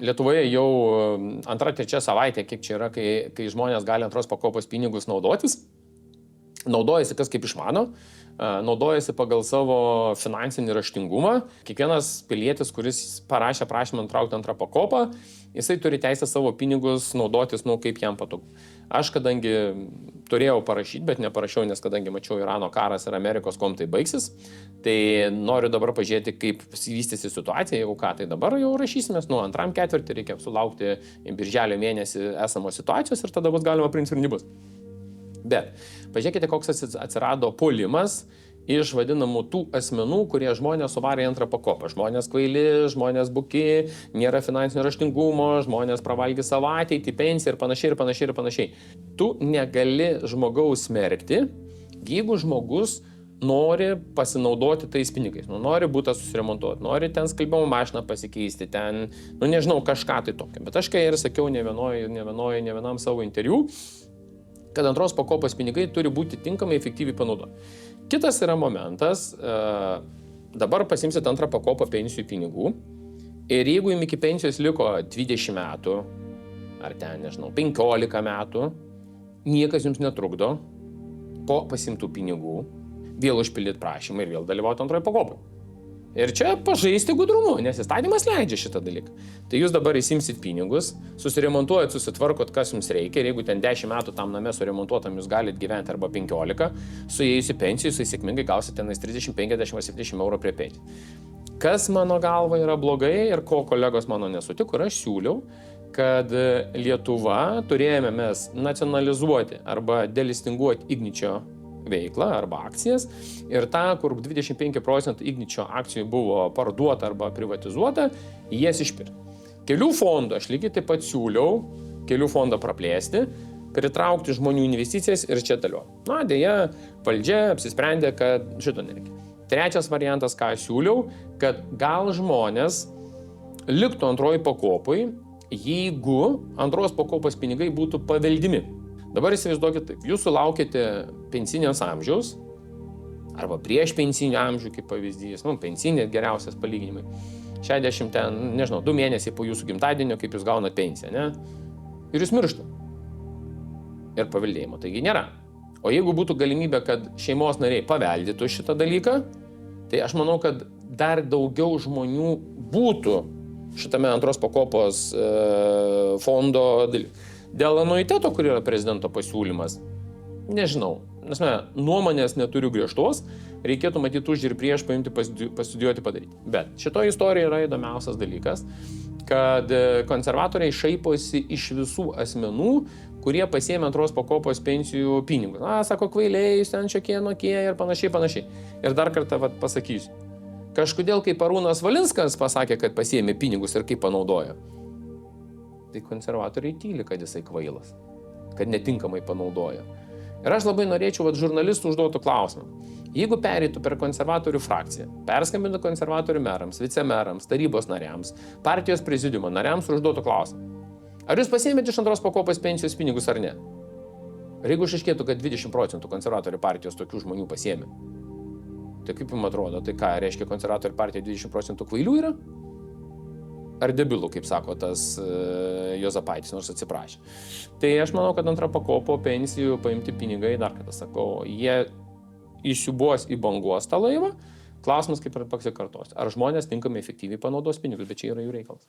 Lietuvoje jau antra, trečia savaitė, kiek čia yra, kai žmonės gali antros pakopos pinigus naudotis. Naudojasi kas kaip išmano, naudojasi pagal savo finansinį raštingumą. Kiekvienas pilietis, kuris parašė prašymą nutraukti antrą pakopą, jisai turi teisę savo pinigus naudotis, kaip jam patogu. Aš kadangi turėjau parašyti, bet neparašiau, nes kadangi mačiau Irano karas ir Amerikos, kuom tai baigsis, tai noriu dabar pažiūrėti, kaip vystysi situacija. Jeigu ką, tai dabar jau rašysimės, antram ketvirtį reikia sulaukti birželio mėnesį esamos situacijos ir tada bus galima priimti sprendimus. Bet pažiūrėkite, koks atsirado puolimas iš vadinamų tų asmenų, kurie žmonės suvarė antrą pakopą. Žmonės kvaili, žmonės buki, nėra finansinio raštingumo, žmonės pravalgė savo ateitį, pensiją ir panašiai. Tu negali žmogaus smerkti, jeigu žmogus nori pasinaudoti tais pinigais. Nori būtą susiremontuoti, nori ten skalbimo mašiną pasikeisti, ten, nežinau, kažką tai tokio. Bet aš kai ir sakiau ne vienam savo interviu, kad antros pakopos pinigai turi būti tinkamai efektyviai panaudoti. Kitas yra momentas, dabar pasimsit antrą pakopą pensijų pinigų ir jeigu jums iki pensijos liko 20 metų, ar ten, 15 metų, niekas jums netrukdo po pasimtų pinigų vėl užpildyti prašymą ir vėl dalyvauti antroje pakopoje. Ir čia pažaisti gudrumu, nes įstatymas leidžia šitą dalyką. Tai jūs dabar įsimsit pinigus, susiremontuojat, susitvarkot, kas jums reikia, ir jeigu ten 10 metų tam name suremontuotam jūs galit gyventi arba 15, suėjus į pensijų, jūs sėkmingai gausite tenais 30, 50 ar 70 eurų prie pensijų. Kas mano galva yra blogai ir ko kolegos mano nesutiko, ir aš siūliau, kad Lietuva turėjome mes nacionalizuoti arba delistinguoti Igničio veiklą arba akcijas ir tą, kur 25% Igničio akcijų buvo parduota arba privatizuota, jas išpirkti. Kelių fondų aš lygiai taip pat siūliau kelių fondą praplėsti, pritraukti žmonių investicijas ir čia dėlioti. Deja, valdžia apsisprendė, kad šito nereikia. Trečias variantas, ką aš siūliau, kad gal žmonės liktų antroji pakopai, jeigu antros pakopos pinigai būtų paveldimi. Dabar įsivaizduokit taip, jūs sulaukite pensinės amžiaus, arba prieš pensinį amžių, kaip pavyzdys, pensinė geriausias palyginimai. 60 ten, 2 mėnesiai po jūsų gimtadienio, kaip jūs gaunat pensiją, ne? Ir jūs mirštate. Ir paveldėjimo, taigi nėra. O jeigu būtų galimybė, kad šeimos nariai paveldytų šitą dalyką, tai aš manau, kad dar daugiau žmonių būtų šitame antros pakopos fondo dalyką. Dėl anuiteto, kur yra prezidento pasiūlymas, nežinau, nuomonės neturiu griežtos, reikėtų matyti už ir prieš paimti, pastudijuoti, padaryti. Bet šitoje istorijoje yra įdomiausias dalykas, kad konservatoriai šaiposi iš visų asmenų, kurie pasiėmė antros pakopos pensijų pinigus. Sako, kvailiai, jūs ten šiokie nokie ir panašiai. Ir dar kartą pasakysiu. Kažkodėl, kai Arūnas Valinskas pasakė, kad pasiėmė pinigus ir kaip panaudojo, tai konservatoriai tyli, kad jisai kvailas, kad netinkamai panaudoja. Ir aš labai norėčiau, kad žurnalistų užduotų klausimą. Jeigu pereitų per konservatorių frakciją, perskambintų konservatorių merams, vicemerams, tarybos nariams, partijos prezidiumo nariams ir užduotų klausimą. Ar jūs pasiėmėte iš antros pakopos pensijos pinigus ar ne? Ir jeigu išaiškėtų, kad 20% konservatorių partijos tokių žmonių pasiėmė, tai kaip jums atrodo, tai ką reiškia konservatorių partija 20% kvailių yra? Ar debilų, kaip sako tas Juozapaitis, nors atsiprašė. Tai aš manau, kad antrą pakopo pensijų paimti pinigai, dar kartą sakau, jie įsiūbuos į bangos tą laivą. Klausimas kaip ir pasikartosiu. Ar žmonės tinkamai efektyviai panaudos pinigus, bet čia yra jų reikalas.